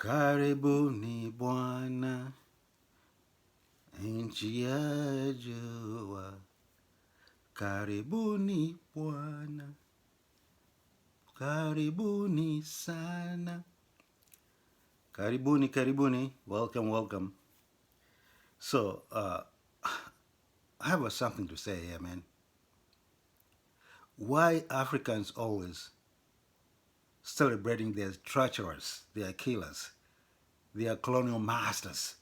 Karibuni Bwana, nchi ya jua. Karibuni Bwana, karibuni sana. Karibuni, karibuni. Welcome, welcome. So, I have something to say here, man. Why Africans always celebrating their treacherous, their killers, their colonial masters,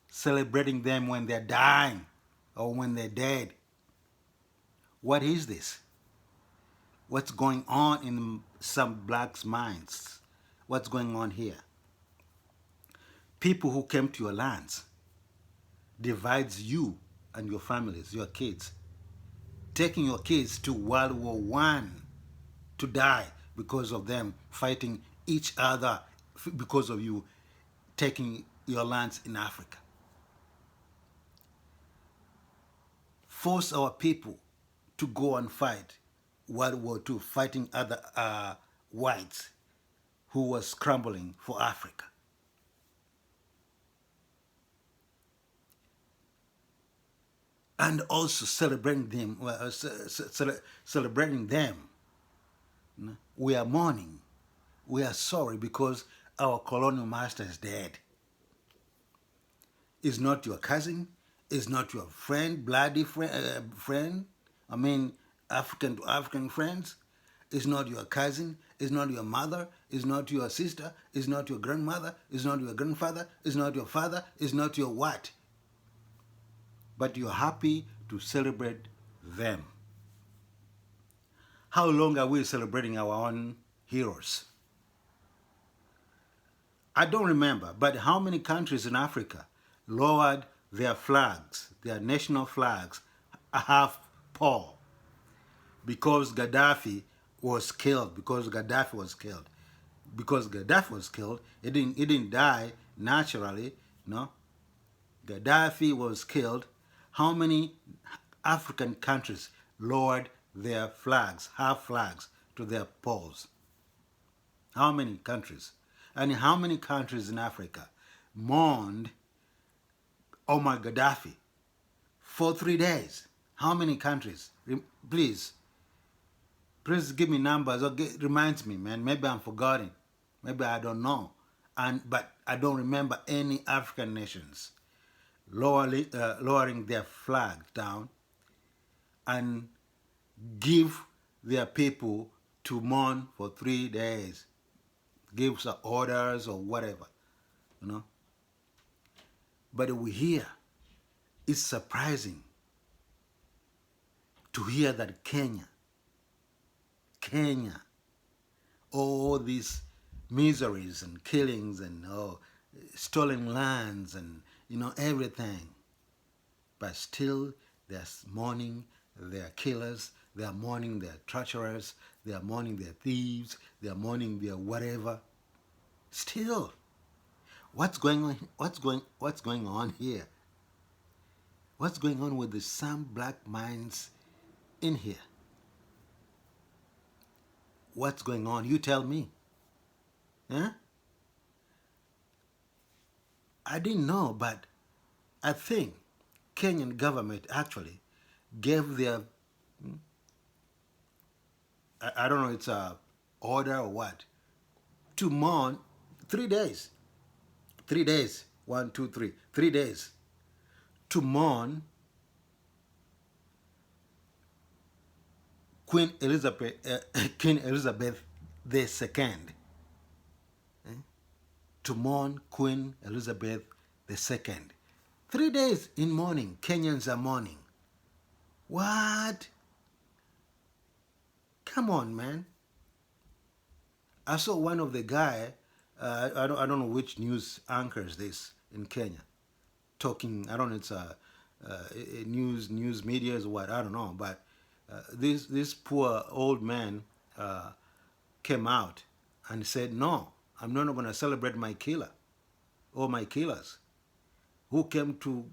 celebrating them when they're dying or when they're dead? What is this? What's going on in some blacks' minds? What's going on here? People who came to your lands divides you and your families, your kids, taking your kids to World War One to die because of them fighting each other because of you taking your lands in Africa. Force our people to go and fight World War II, fighting other whites who were scrambling for Africa. And also celebrating them. Celebrating them. We are mourning. We are sorry because our colonial master is dead. Is not your cousin. Is not your friend, bloody friend. I mean, African to African friends. Is not your cousin. Is not your mother. Is not your sister. Is not your grandmother. Is not your grandfather. Is not your father. Is not your what. But you're happy to celebrate them. How long are we celebrating our own heroes? I don't remember, but how many countries in Africa lowered their flags, their national flags, a half pole because Gaddafi was killed, Because Gaddafi was killed, he didn't die naturally, no. Gaddafi was killed. How many African countries lowered their flags, half flags, to their poles? How many countries? And how many countries in Africa mourned Omar Gaddafi for 3 days? How many countries? Please give me numbers or reminds me, man. Maybe I'm forgetting. Maybe I don't know. But I don't remember any African nations lowering their flag down and give their people to mourn for 3 days, give some orders or whatever, you know. But we hear, it's surprising to hear that Kenya, all these miseries and killings and stolen lands and everything, but still they're mourning their killers, they are mourning their treacherers, they are mourning their thieves, they are mourning their whatever. Still, what's going on? What's going on here? What's going on with some black minds in here? What's going on? You tell me. Huh? I didn't know, but I think Kenyan government actually gave their, I don't know, it's a order or what, to mourn 3 days. 3 days. 1, 2, 3. 3 days to mourn Queen Elizabeth the Second. To mourn Queen Elizabeth II. 3 days in mourning. Kenyans are mourning. What? Come on, man. I saw one of the guy, I don't know which news anchors this in Kenya, talking. I don't know, it's a news media or what, I don't know, but this poor old man came out and said, no, I'm not going to celebrate my killer or my killers who came to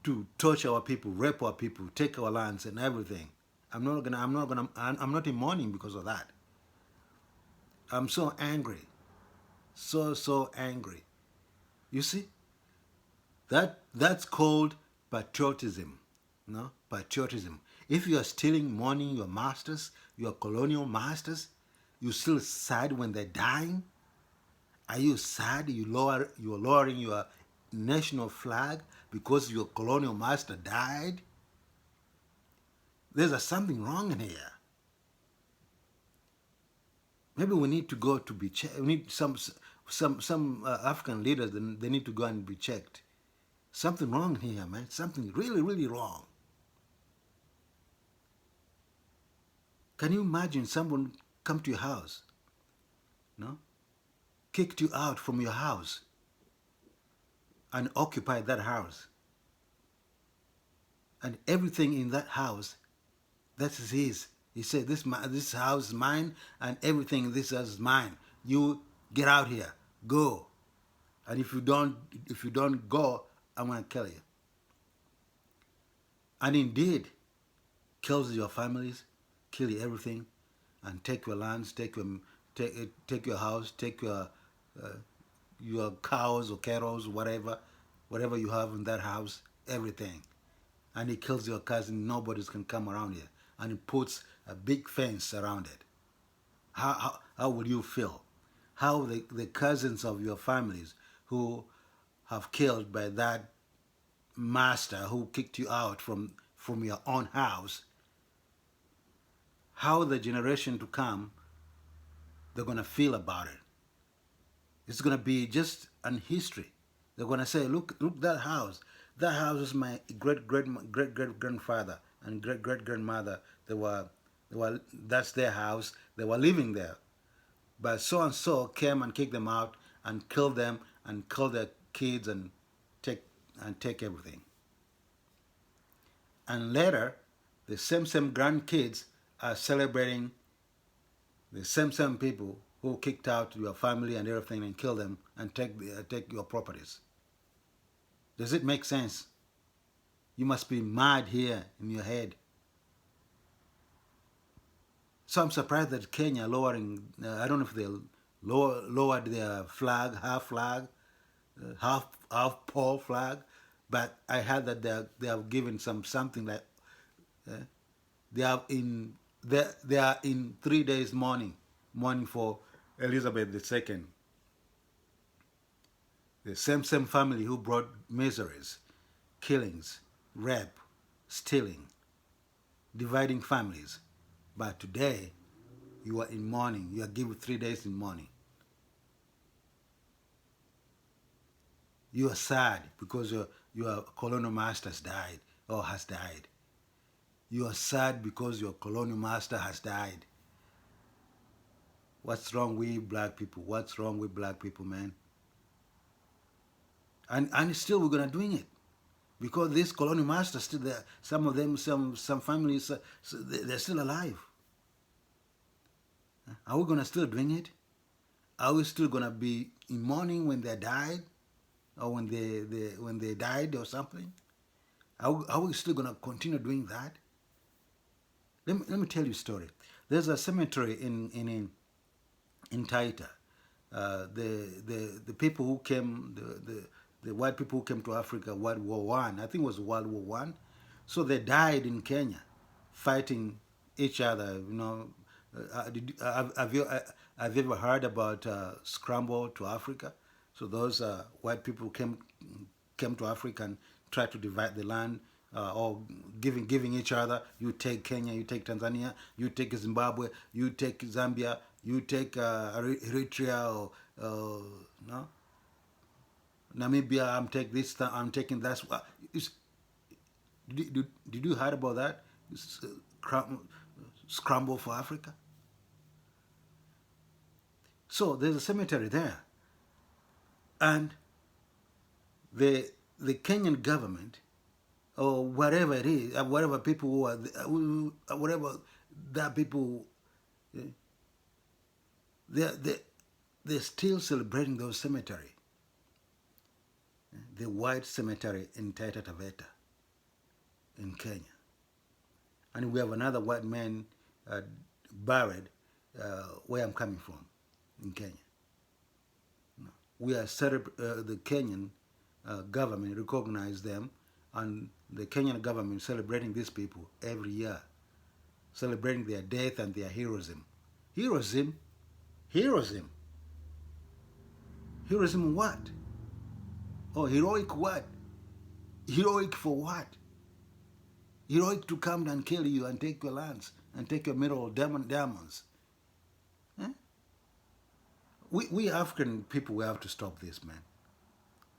to torture our people, rape our people, take our lands and everything. I'm not in mourning because of that. I'm so angry. so angry. You see, that's called patriotism. No, patriotism. If you are stealing mourning your masters, your colonial masters, you still sad when they're dying. Are you sad? You're lowering your national flag because your colonial master died. There's something wrong in here. Maybe we need to go to be checked. We need some African leaders. They need to go and be checked. Something wrong here, man. Something really, really wrong. Can you imagine someone come to your house, no, kicked you out from your house and occupied that house, and everything in that house, that's his. He said, "This house is mine, and everything in this house is mine. You get out here, go, and if you don't go, I'm gonna kill you." And indeed, kills your families, kill everything, and take your lands, take your house, take your cows or cattle, whatever you have in that house, everything. And he kills your cousin. Nobody can come around here, and he puts a big fence around it. How would you feel? How the cousins of your families who have killed by that master who kicked you out from your own house, how the generation to come, they're going to feel about it. It's going to be just an history. They're going to say, look that house. That house is my great grandfather and great grandmother. That's their house. They were living there. But so and so came and kicked them out and killed them and killed their kids and take take everything. And later, the same grandkids are celebrating the same people who kicked out your family and everything and kill them and take your properties. Does it make sense? You must be mad here in your head. So I'm surprised that Kenya lowering. I don't know if they lowered their flag, half pole flag, but I heard that they have given something like uh, they have in they are in 3 days mourning for Elizabeth II, the same family who brought miseries, killings, rape, stealing, dividing families. But today, you are in mourning. You are given 3 days in mourning. You are sad because your colonial master has died or has died. You are sad because your colonial master has died. What's wrong with black people? What's wrong with black people, man? And still we're gonna doing it because these colonial masters still there. Some of them, some families, they're still alive. Are we gonna still doing it? Are we still gonna be in mourning when they died, or when they died or something? Are we still gonna continue doing that? Let me tell you a story. There's a cemetery in Taita. The people who came, the white people who came to Africa, World War One. I think it was World War One. So they died in Kenya, fighting each other. You know, have you ever heard about scramble to Africa? So those white people came to Africa and tried to divide the land, or giving each other. You take Kenya, you take Tanzania, you take Zimbabwe, you take Zambia, you take Eritrea, or no, Namibia. I'm taking that. Did you heard about that? Scramble for Africa. So there's a cemetery there, and the Kenyan government, or whatever it is, whatever people who are, whatever that people, eh, they're still celebrating those cemetery, the white cemetery in Taita Taveta in Kenya, and we have another white man buried where I'm coming from in Kenya. the Kenyan government recognize them, and the Kenyan government celebrating these people every year, celebrating their death and their heroism. Heroism? Heroism? Heroism what? Oh, heroic what? Heroic for what? Heroic to come and kill you and take your lands and take your mineral diamonds. Eh? We African people, we have to stop this, man.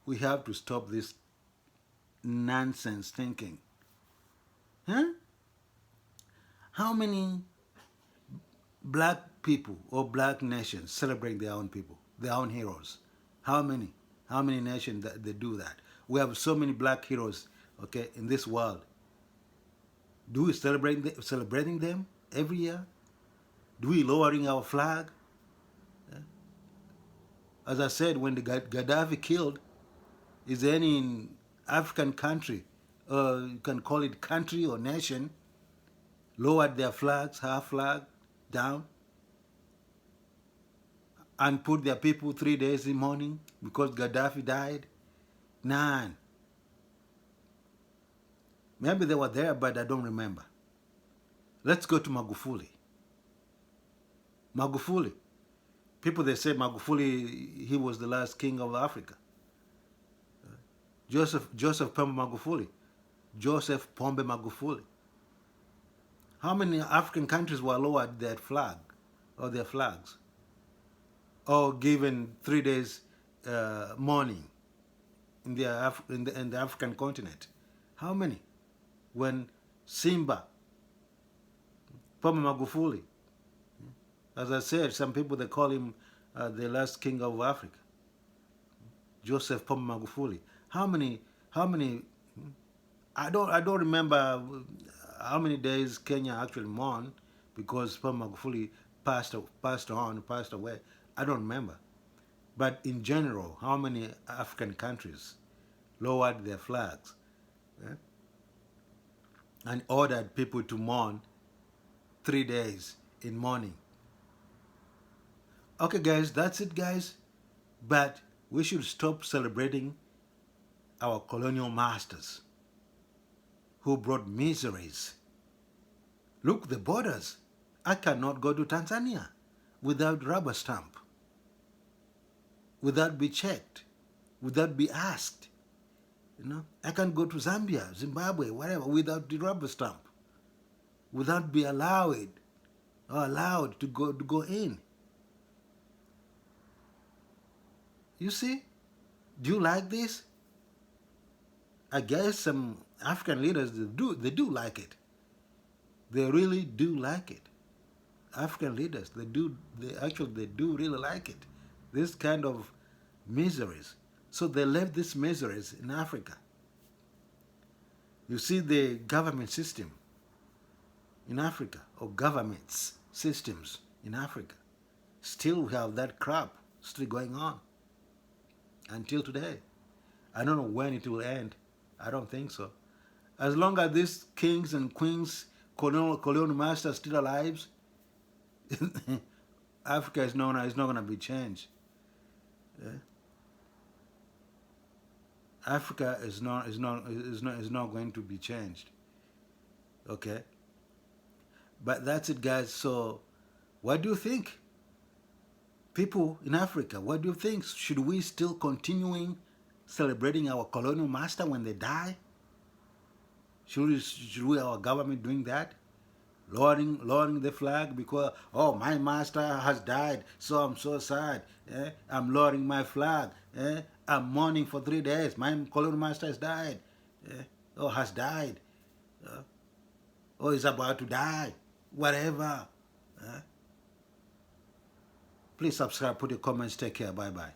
We have to stop this nonsense thinking. Huh? How many black people or black nations celebrate their own people, their own heroes? How many? How many nations that they do that? We have so many black heroes, okay, in this world. Do we celebrating them every year? Do we lowering our flag? As I said, when the Gaddafi killed, is there any African country, you can call it country or nation, lowered their flags, half flag, down, and put their people 3 days in mourning because Gaddafi died? None. Maybe they were there, but I don't remember. Let's go to Magufuli. Magufuli. People, they say Magufuli, he was the last king of Africa. Joseph Pombe Magufuli. Joseph Pombe Magufuli. How many African countries were lowered their flag or their flags? Or given 3 days mourning in the African continent? How many? When Simba, Pombe Magufuli, as I said, some people they call him the last king of Africa. Joseph Pombe Magufuli. How many? I don't remember how many days Kenya actually mourned because Pombe Magufuli passed away. I don't remember. But in general, how many African countries lowered their flags and ordered people to mourn 3 days in mourning? Okay, guys, that's it, guys. But we should stop celebrating our colonial masters who brought miseries. Look, the borders. I cannot go to Tanzania without rubber stamp, without be checked, without be asked. I can go to Zambia, Zimbabwe, whatever, without the rubber stamp, without be allowed to go in. You see? Do you like this? I guess some African leaders they do like it. They really do like it. African leaders, they do really like it. This kind of miseries. So they left these miseries in Africa. You see the government system in Africa, or governments, systems in Africa. Still we have that crap still going on until today. I don't know when it will end. I don't think so. As long as these kings and queens, colonial masters still alive, Africa is not going to be changed. Yeah? Africa is not going to be changed. Okay? But that's it, guys. So what do you think? People in Africa, what do you think? Should we still continuing celebrating our colonial master when they die? Should we our government doing that? Lowering the flag because, oh, my master has died, so I'm so sad. I'm lowering my flag. I'm mourning for 3 days. My colonial master has died. Or has died. Or is about to die. Whatever. Please subscribe, put your comments, take care, bye-bye.